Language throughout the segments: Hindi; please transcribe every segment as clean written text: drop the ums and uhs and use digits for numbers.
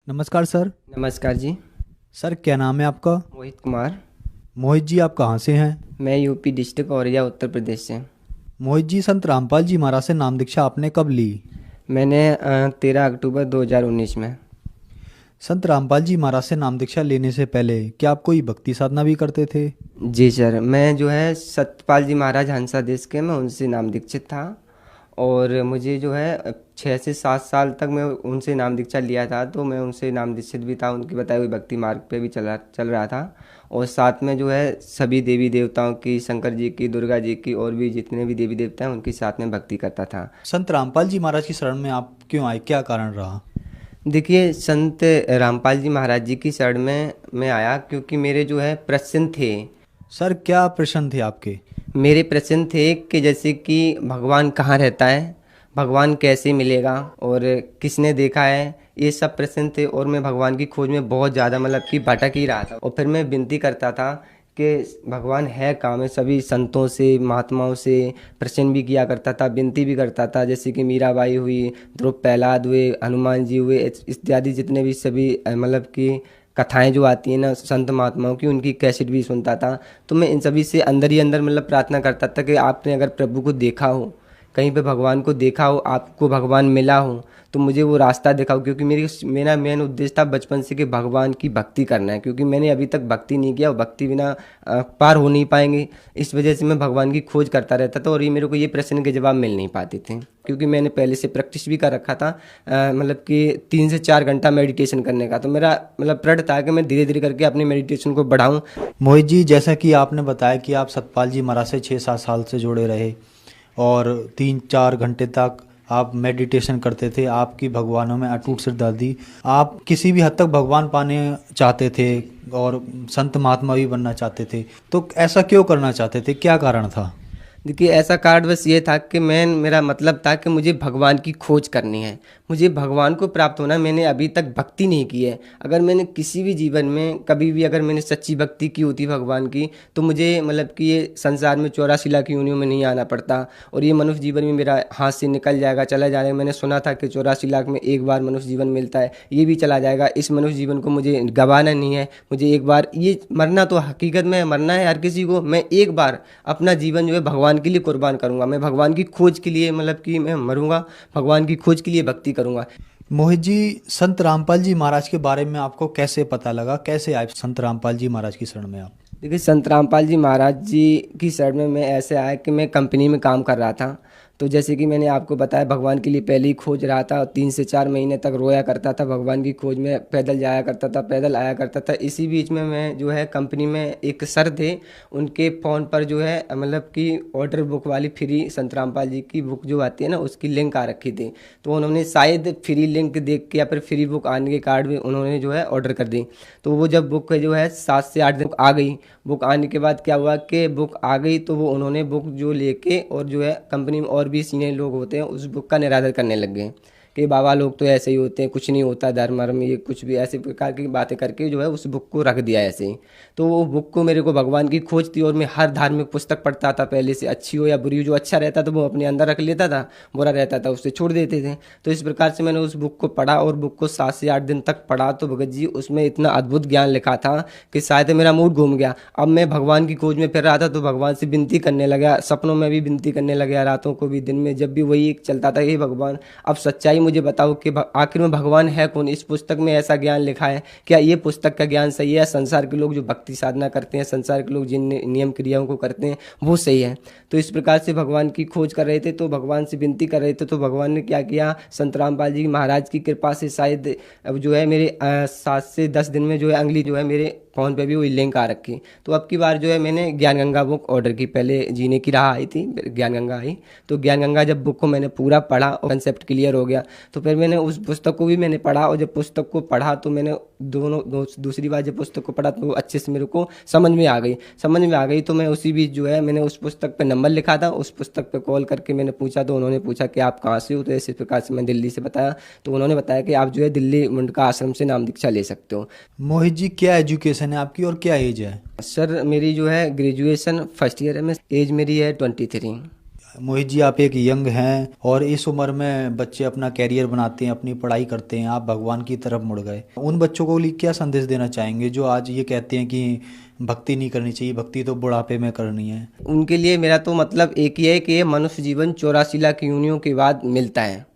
नमस्कार सर। नमस्कार जी। सर क्या नाम है आपका? मोहित कुमार। मोहित जी, आप कहाँ से हैं? मैं यूपी डिस्ट्रिक्ट औरैया उत्तर प्रदेश से। मोहित जी, संत रामपाल जी महाराज से नाम दीक्षा आपने कब ली? मैंने 13 अक्टूबर 2019 में। संत रामपाल जी महाराज से नाम दीक्षा लेने से पहले क्या आप कोई भक्ति साधना भी करते थे? जी सर, मैं जो है सतपाल जी महाराज हंसा देश के, मैं उनसे नाम दीक्षित था। और मुझे जो है 6 से 7 साल तक मैं उनसे नाम दीक्षा लिया था, तो मैं उनसे नाम दीक्षित भी था, उनकी बताई हुई भक्ति मार्ग पे भी चल रहा था। और साथ में जो है सभी देवी देवताओं की, शंकर जी की, दुर्गा जी की, और भी जितने भी देवी देवता हैं उनकी साथ में भक्ति करता था। संत रामपाल जी महाराज की शरण में आप क्यों आए, क्या कारण रहा? देखिए, संत रामपाल जी महाराज जी की शरण में मैं आया क्योंकि मेरे जो है प्रश्न थे। सर क्या प्रश्न थे आपके? मेरे प्रश्न थे कि जैसे कि भगवान कहाँ रहता है, भगवान कैसे मिलेगा, और किसने देखा है, ये सब प्रश्न थे। और मैं भगवान की खोज में बहुत ज़्यादा मतलब कि भटक ही रहा था। और फिर मैं विनती करता था कि भगवान है कहाँ। मैं सभी संतों से, महात्माओं से प्रश्न भी किया करता था, विनती भी करता था, जैसे कि मीराबाई हुई, ध्रुव प्रहलाद हुए, हनुमान जी हुए, इत्यादि जितने भी सभी मतलब कि कथाएं जो आती हैं ना संत महात्माओं की, उनकी कैसेट भी सुनता था। तो मैं इन सभी से अंदर ही अंदर मतलब प्रार्थना करता था कि आपने अगर प्रभु को देखा हो, कहीं पे भगवान को देखा हो, आपको भगवान मिला हो, तो मुझे वो रास्ता दिखाओ। क्योंकि मेरा मेन उद्देश्य था बचपन से कि भगवान की भक्ति करना है, क्योंकि मैंने अभी तक भक्ति नहीं किया और भक्ति बिना पार हो नहीं पाएंगे। इस वजह से मैं भगवान की खोज करता रहता था, और ये मेरे को ये प्रश्न के जवाब मिल नहीं पाते थे, क्योंकि मैंने पहले से प्रैक्टिस भी कर रखा था। मतलब कि 3 से 4 घंटा मेडिटेशन करने का। तो मेरा मतलब प्रण था कि मैं धीरे धीरे करके अपने मेडिटेशन को बढ़ाऊं। मोहित जी, जैसा कि आपने बताया कि आप सतपाल जी महाराज से 6-7 साल से जुड़े रहे और 3-4 घंटे तक आप मेडिटेशन करते थे, आपकी भगवानों में अटूट श्रद्धा, आप किसी भी हद तक भगवान पाने चाहते थे और संत महात्मा भी बनना चाहते थे। तो ऐसा क्यों करना चाहते थे, क्या कारण था? देखिए, ऐसा कार्ड बस ये था कि मेरा मतलब था कि मुझे भगवान की खोज करनी है, मुझे भगवान को प्राप्त होना है। मैंने अभी तक भक्ति नहीं की है। अगर मैंने किसी भी जीवन में कभी भी अगर मैंने सच्ची भक्ति की होती भगवान की, तो मुझे मतलब कि ये संसार में 84 लाख योनियों में नहीं आना पड़ता, और ये मनुष्य जीवन में मेरा हाथ से निकल जाएगा, चला जाएगा। मैंने सुना था कि 84 लाख में एक बार मनुष्य जीवन मिलता है, ये भी चला जाएगा। इस मनुष्य जीवन को मुझे गंवाना नहीं है। मुझे एक बार ये मरना, तो हकीकत में मरना है हर किसी को। मैं एक बार अपना जीवन जो है भगवान के लिए कुर्बान करूंगा। मैं भगवान की खोज के लिए मतलब कि मैं मरूंगा, भगवान की खोज के लिए भक्ति करूंगा। मोहित जी, संत रामपाल जी महाराज के बारे में आपको कैसे पता लगा, कैसे आए संत रामपाल जी महाराज की शरण में आप? देखिए, संत रामपाल जी महाराज जी की शरण में मैं ऐसे आया कि मैं कंपनी में काम कर रहा था। तो जैसे कि मैंने आपको बताया, भगवान के लिए पहले ही खोज रहा था, और 3 से 4 महीने तक रोया करता था भगवान की खोज में, पैदल जाया करता था, पैदल आया करता था। इसी बीच में मैं जो है कंपनी में एक सर थे, उनके फ़ोन पर जो है मतलब कि ऑर्डर बुक वाली फ्री संत रामपाल जी की बुक जो आती है ना, उसकी लिंक आ रखी थी। तो उन्होंने शायद फ्री लिंक देख के या फिर फ्री बुक आने के कार्ड में उन्होंने जो है ऑर्डर कर दी। तो वो जब बुक जो है 7 से 8 दिन आ गई, बुक आने के बाद क्या हुआ कि बुक आ गई, तो वो उन्होंने बुक जो लेके और जो है कंपनी में और भी सीनियर लोग होते हैं उस बुक का निरादर करने लग गए कि बाबा लोग तो ऐसे ही होते हैं, कुछ नहीं होता धर्म वर्म, ये कुछ भी ऐसे प्रकार की बातें करके जो है उस बुक को रख दिया ऐसे ही। तो वो बुक को, मेरे को भगवान की खोज थी, और मैं हर धार्मिक पुस्तक पढ़ता था पहले से, अच्छी हो या बुरी हो, जो अच्छा रहता था वो अपने अंदर रख लेता था, बुरा रहता था उससे छोड़ देते थे। तो इस प्रकार से मैंने उस बुक को पढ़ा, और बुक को 7 से 8 दिन तक पढ़ा। तो भगत जी उसमें इतना अद्भुत ज्ञान लिखा था कि शायद मेरा मूड घूम गया। अब मैं भगवान की खोज में फिर रहा था, तो भगवान से विनती करने लगा, सपनों में भी विनती करने लगा, रातों को भी, दिन में, जब भी वही एक चलता था, हे भगवान अब सच्चाई मुझे बताओ कि आखिर में भगवान है कौन। इस पुस्तक में ऐसा ज्ञान लिखा है, क्या ये पुस्तक का ज्ञान सही है? संसार के लोग जो भक्ति साधना करते हैं, संसार के लोग जिन नियम क्रियाओं को करते हैं, वो सही है? तो इस प्रकार से भगवान की खोज कर रहे थे, तो भगवान से विनती कर रहे थे। तो भगवान ने क्या किया, संत रामपाल जी महाराज की कृपा से शायद अब जो है मेरे 7 से 10 दिन में जो है अगली जो है मेरे फ़ोन पे भी वही लिंक आ रखी। तो अब की बार जो है मैंने ज्ञान गंगा बुक ऑर्डर की। पहले जीने की राह आई थी, ज्ञान गंगा आई। तो ज्ञान गंगा जब बुक को मैंने पूरा पढ़ा और कंसेप्ट क्लियर हो गया, तो फिर मैंने उस पुस्तक को भी मैंने पढ़ा। और जब पुस्तक को पढ़ा तो मैंने दूसरी बार जब पुस्तक को पढ़ा, तो वो अच्छे से मेरे को समझ में आ गई। तो मैं उसी बीच जो है मैंने उस पुस्तक पे नंबर लिखा था, उस पुस्तक पे कॉल करके मैंने पूछा। तो उन्होंने पूछा कि आप कहाँ से हो? तो इस प्रकार से मैं दिल्ली से बताया। तो उन्होंने बताया कि आप जो है दिल्ली मुंडका आश्रम से नाम दीक्षा ले सकते हो। मोहित जी, क्या एजुकेशन है आपकी और क्या एज है? सर मेरी जो है ग्रेजुएशन फर्स्ट ईयर है, मैं एज मेरी है 23। मोहित जी, आप एक यंग हैं और इस उम्र में बच्चे अपना कैरियर बनाते हैं, अपनी पढ़ाई करते हैं, आप भगवान की तरफ मुड़ गए। उन बच्चों को लिए क्या संदेश देना चाहेंगे जो आज ये कहते हैं कि भक्ति नहीं करनी चाहिए, भक्ति तो बुढ़ापे में करनी है? उनके लिए मेरा तो मतलब एक ही है कि ये मनुष्य जीवन 84 लाख योनियों के बाद मिलता है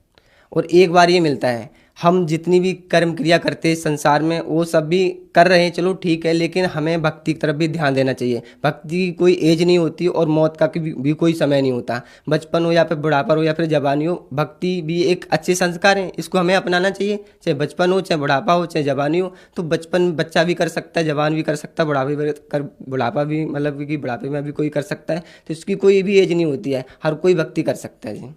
और एक बार ये मिलता है। हम जितनी भी कर्म क्रिया करते हैं संसार में वो सब भी कर रहे हैं, चलो ठीक है, लेकिन हमें भक्ति की तरफ भी ध्यान देना चाहिए। भक्ति की कोई एज नहीं होती और मौत का भी कोई समय नहीं होता। बचपन हो या फिर बुढ़ापा हो या फिर जवानी हो, भक्ति भी एक अच्छे संस्कार है, इसको हमें अपनाना चाहिए। चाहे बचपन हो, चाहे बुढ़ापा हो, चाहे जवानी हो। तो बचपन बच्चा भी कर सकता है, जवान भी कर सकता है, बुढ़ापा भी मतलब कि बुढ़ापे में भी कोई कर सकता है। तो इसकी कोई भी एज नहीं होती है, हर कोई भक्ति कर सकता है जी।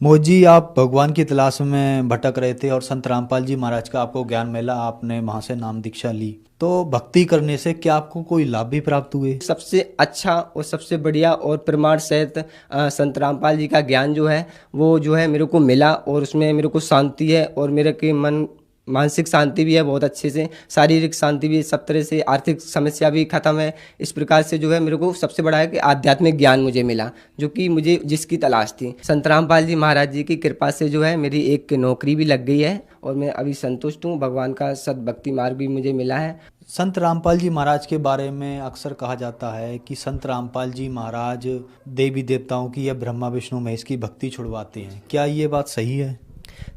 मोहित जी, आप भगवान की तलाश में भटक रहे थे और संत रामपाल जी महाराज का आपको ज्ञान मिला, आपने वहाँ से नाम दीक्षा ली। तो भक्ति करने से क्या आपको कोई लाभ भी प्राप्त हुए? सबसे अच्छा और सबसे बढ़िया और प्रमाण सहित संत रामपाल जी का ज्ञान जो है वो जो है मेरे को मिला और उसमें मेरे को शांति है और मेरे के मन मानसिक शांति भी है बहुत अच्छे से, शारीरिक शांति भी, सब तरह से आर्थिक समस्या भी खत्म है। इस प्रकार से जो है मेरे को सबसे बड़ा है कि आध्यात्मिक ज्ञान मुझे मिला, जो कि मुझे जिसकी तलाश थी। संत रामपाल जी महाराज जी की कृपा से जो है मेरी एक नौकरी भी लग गई है और मैं अभी संतुष्ट हूँ। भगवान का सद्भक्ति मार्ग भी मुझे मिला है। संत रामपाल जी महाराज के बारे में अक्सर कहा जाता है कि संत रामपाल जी महाराज देवी देवताओं की या ब्रह्मा विष्णु महेश की भक्ति छुड़वाते हैं, क्या ये बात सही है?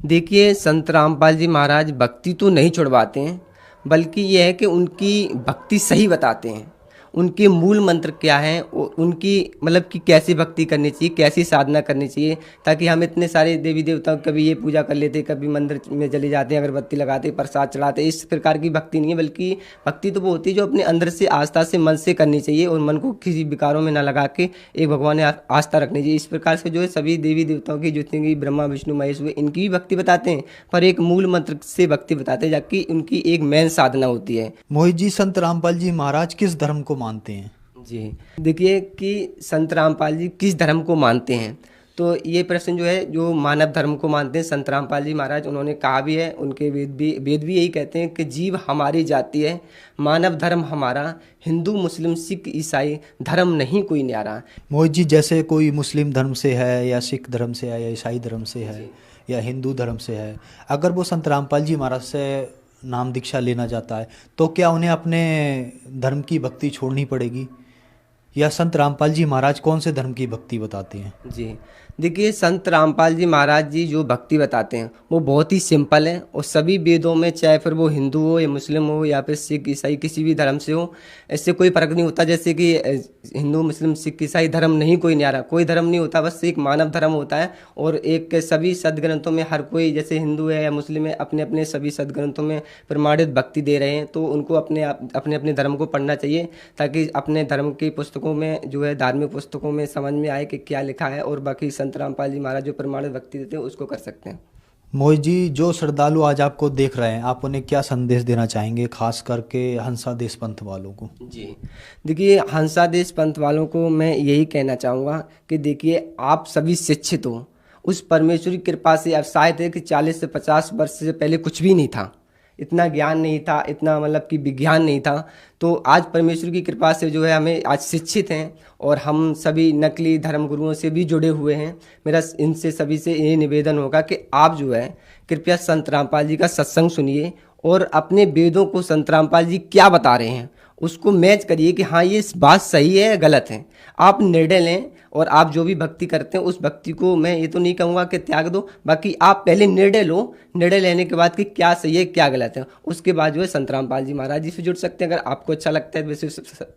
देखिए, संत रामपाल जी महाराज भक्ति तो नहीं छुड़वाते हैं, बल्कि ये है कि उनकी भक्ति सही बताते हैं। उनके मूल मंत्र क्या हैं, उनकी मतलब कि कैसी भक्ति करनी चाहिए, कैसी साधना करनी चाहिए, ताकि हम इतने सारे देवी देवताओं कभी ये पूजा कर लेते, कभी मंदिर में चले जाते हैं, अगरबत्ती लगाते, प्रसाद चढ़ाते, इस प्रकार की भक्ति नहीं है। बल्कि भक्ति तो वो होती है जो अपने अंदर से आस्था से मन से करनी चाहिए और मन को किसी विकारों में न लगा के एक भगवान में आस्था रखनी चाहिए। इस प्रकार से जो है सभी देवी देवताओं की जितनी भी ब्रह्मा विष्णु महेश हुए इनकी भी भक्ति बताते हैं, पर एक मूल मंत्र से भक्ति बताते हैं, जबकि उनकी एक मेन साधना होती है। मोहित जी, संत रामपाल जी महाराज किस धर्म को मानते हैं? जी, देखिए कि संत रामपाल जी किस धर्म को मानते हैं, तो ये प्रश्न जो है जो मानव धर्म को मानते हैं संत रामपाल जी महाराज, उन्होंने कहा भी है, उनके वेद भी यही कहते हैं कि जीव हमारी जाति है, मानव धर्म हमारा, हिंदू मुस्लिम सिख ईसाई धर्म नहीं कोई न्यारा। मोहित जी, जैसे कोई मुस्लिम धर्म से है या सिख धर्म से है या ईसाई धर्म से है या हिंदू धर्म से है, अगर वो संत रामपाल जी महाराज से नाम दीक्षा लेना चाहता है तो क्या उन्हें अपने धर्म की भक्ति छोड़नी पड़ेगी, या संत रामपाल जी महाराज कौन से धर्म की भक्ति बताते हैं? जी, देखिए संत रामपाल जी महाराज जी जो भक्ति बताते हैं वो बहुत ही सिंपल है और सभी वेदों में, चाहे फिर वो हिंदू हो या मुस्लिम हो या फिर सिख ईसाई किसी भी धर्म से हो, इससे कोई फर्क नहीं होता। जैसे कि हिंदू मुस्लिम सिख ईसाई धर्म नहीं कोई न्यारा, कोई धर्म नहीं होता, बस एक मानव धर्म होता है। और एक सभी सदग्रंथों में हर कोई, जैसे हिंदू है या मुस्लिम है, अपने अपने सभी सदग्रंथों में प्रमाणित भक्ति दे रहे हैं, तो उनको अपने अपने धर्म को पढ़ना चाहिए, ताकि अपने धर्म की पुस्तकों में जो है धार्मिक पुस्तकों में समझ में आए कि क्या लिखा है, और बाकी संत रामपाल जी महाराज जो प्रमाणित भक्ति देते हैं उसको कर सकते हैं। मोहित जी, जो श्रद्धालु आज आपको देख रहे हैं, आप उन्हें क्या संदेश देना चाहेंगे, खास करके हंसा देश पंथ वालों को? जी, देखिए हंसा देश पंथ वालों को मैं यही कहना चाहूँगा कि देखिए आप सभी शिक्षित हो, उस परमेश्वर की कृपा से। अब शायद है कि 40 से 50 वर्ष से पहले कुछ भी नहीं था, इतना ज्ञान नहीं था, इतना मतलब कि विज्ञान नहीं था, तो आज परमेश्वर की कृपा से जो है हमें आज शिक्षित हैं और हम सभी नकली धर्म गुरुओं से भी जुड़े हुए हैं। मेरा इनसे सभी से ये निवेदन होगा कि आप जो है कृपया संत रामपाल जी का सत्संग सुनिए और अपने वेदों को संत रामपाल जी क्या बता रहे हैं उसको मैच करिए कि हाँ ये बात सही है या गलत है। आप निर्णय लें और आप जो भी भक्ति करते हैं उस भक्ति को मैं ये तो नहीं कहूँगा कि त्याग दो, बाकी आप पहले निर्णय लो, निर्णय लेने के बाद कि क्या सही है क्या गलत है, उसके बाद जो है संत रामपाल जी महाराज जी से जुड़ सकते हैं। अगर आपको अच्छा लगता है, वैसे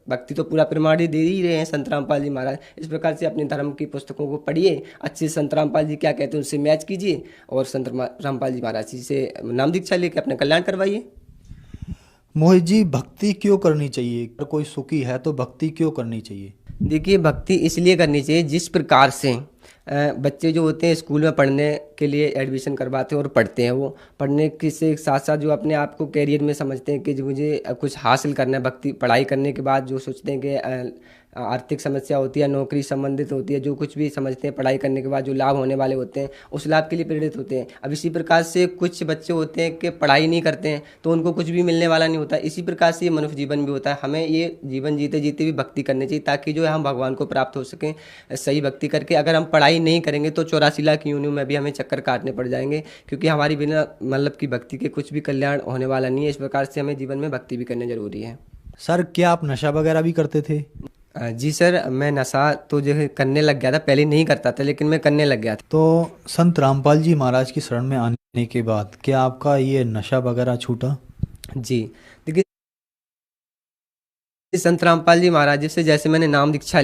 भक्ति तो पूरा प्रमाणित दे ही रहे हैं संत रामपाल जी महाराज। इस प्रकार से अपने धर्म की पुस्तकों को पढ़िए, अच्छे संत रामपाल जी क्या कहते हैं उनसे मैच कीजिए और संत रामपाल जी महाराज जी से नाम दीक्षा लेकर अपना कल्याण करवाइए। मोहित जी, भक्ति क्यों करनी चाहिए? अगर कोई सुखी है तो भक्ति क्यों करनी चाहिए? देखिए भक्ति इसलिए करनी चाहिए, जिस प्रकार से बच्चे जो होते हैं स्कूल में पढ़ने के लिए एडमिशन करवाते हैं और पढ़ते हैं, वो पढ़ने के से साथ साथ जो अपने आप को कैरियर में समझते हैं कि जो मुझे कुछ हासिल करना है, भक्ति पढ़ाई करने के बाद जो सोचते हैं कि आर्थिक समस्या होती है, नौकरी संबंधित होती है, जो कुछ भी समझते हैं पढ़ाई करने के बाद जो लाभ होने वाले होते हैं, उस लाभ के लिए प्रेरित होते हैं। अब इसी प्रकार से कुछ बच्चे होते हैं कि पढ़ाई नहीं करते हैं तो उनको कुछ भी मिलने वाला नहीं होता। इसी प्रकार से ये मनुष्य जीवन भी होता है। हमें ये जीवन जीते जीते भी भक्ति करनी चाहिए, ताकि जो है हम भगवान को प्राप्त हो सकें सही भक्ति करके। अगर हम पढ़ाई नहीं करेंगे तो 84 लाख योनियों में भी हमें चक्कर काटने पड़ जाएंगे, क्योंकि हमारी बिना मतलब की भक्ति के कुछ भी कल्याण होने वाला नहीं है। इस प्रकार से हमें जीवन में भक्ति भी करनी जरूरी है। सर क्या आप नशा वगैरह भी करते थे? जी सर, मैं नशा तो जो है करने लग गया था, पहले नहीं करता था लेकिन मैं करने लग गया था। तो संत रामपाल जी महाराज की शरण में आने के बाद क्या आपका ये नशा वगैरह छूटा? जी देखिए, संत रामपाल जी महाराज जी से जैसे मैंने नाम दीक्षा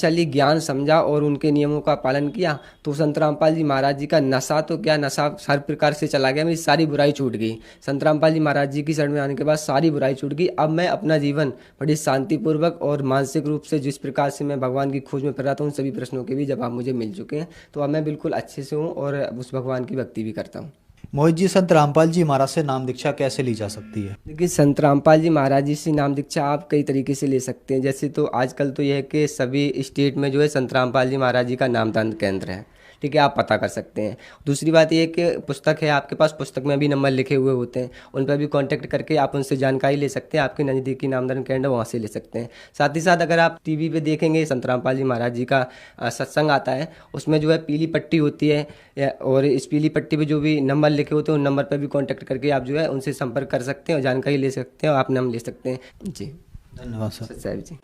ली, ज्ञान समझा और उनके नियमों का पालन किया, तो संत रामपाल जी महाराज जी का नशा तो क्या, नशा हर प्रकार से चला गया, मेरी सारी बुराई छूट गई। संत रामपाल जी महाराज जी की शरण में आने के बाद सारी बुराई छूट गई। अब मैं अपना जीवन बड़ी शांतिपूर्वक और मानसिक रूप से, जिस प्रकार से मैं भगवान की खोज में फिर रहा था, उन सभी प्रश्नों के भी जवाब मुझे मिल चुके हैं। तो अब मैं बिल्कुल अच्छे से हूँ और उस भगवान की भक्ति भी करता हूँ। मोहित जी, संत रामपाल जी महाराज से नाम दीक्षा कैसे ली जा सकती है? देखिए, संत रामपाल जी महाराज जी से नाम दीक्षा आप कई तरीके से ले सकते हैं। जैसे तो आजकल तो यह है कि सभी स्टेट में जो है संत रामपाल जी महाराज जी का नामदान केंद्र है, ठीक है, आप पता कर सकते हैं। दूसरी बात यह है कि पुस्तक है आपके पास, पुस्तक में भी नंबर लिखे हुए होते हैं, उन पर भी कांटेक्ट करके आप उनसे जानकारी ले सकते हैं। आपके नज़दीकी नामदान केंद्र वहाँ से ले सकते हैं। साथ ही साथ अगर आप टीवी पे देखेंगे संत रामपाल जी महाराज जी का सत्संग आता है, उसमें जो है पीली पट्टी होती है और इस पीली पट्टी पे जो भी नंबर लिखे होते हैं उन नंबर पर भी कांटेक्ट करके आप जो है उनसे संपर्क कर सकते हैं और जानकारी ले सकते हैं और आप नाम ले सकते हैं। जी धन्यवाद सर। साहब जी।